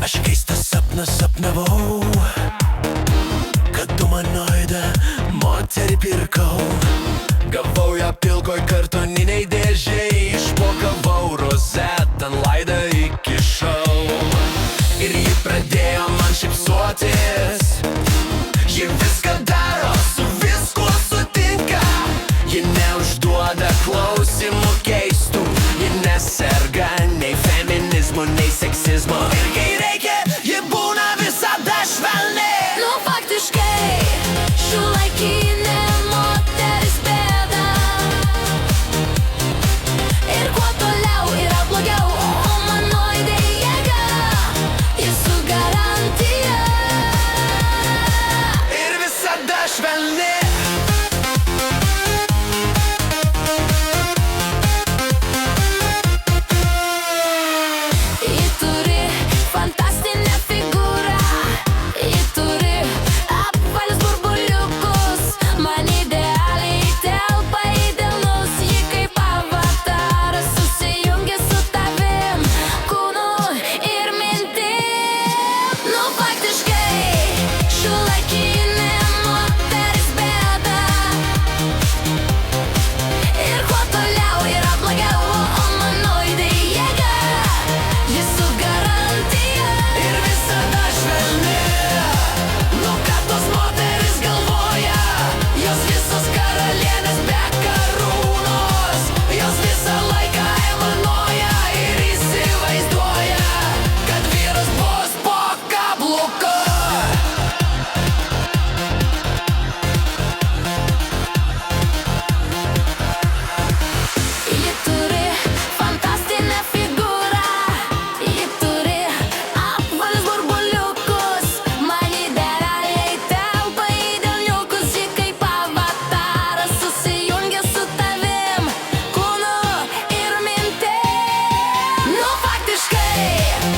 Aš keistą sapną sapnavau, kad humanoidą moterį pirkau. Gavau ją pilkoj kartoniniai dėžei, išpakavau rozetą, ant laidą įkišau. Ir ji pradėjo man šypsotis. Ji viską daro, su viskuo sutinka. Ji neužduoda klausimų keistų. Ji neserga nei feminizmu, nei seksizmu. Ir kai reikia, ji būna visada švelni. Nu faktiškai šiuolaikinė moteris bėda. Ir kuo toliau yra blogiau, o humanoidė jėga, ji su garantija. Ir visada švelni. Ji turi fantastinę figūrą. Ji turi apvalius burbuliukus. Man idealiai telpa į delnus. Ji kaip avataras susijungia su tavim, kūnu ir mintim. Nu faktiškai šiuolaikinė moteris bėda. Ir kuo toliau yra blogiau, o humanoidė jėga, ji su garantija. Ir visada švelni. Nu ką tos moteris galvoja? Jos visos karalienės be karūnos. Jos visą laiką aimanuoja ir įsivaizduoja, kad vyras bus po kabliuku. Ji turi fantastinę figūrą. Ji turi apvalius burbuliukus. Man idealiai telpa į delniukus. Ji kaip avataras susijungia su tavim, kūnu ir mintim. Nu faktiškai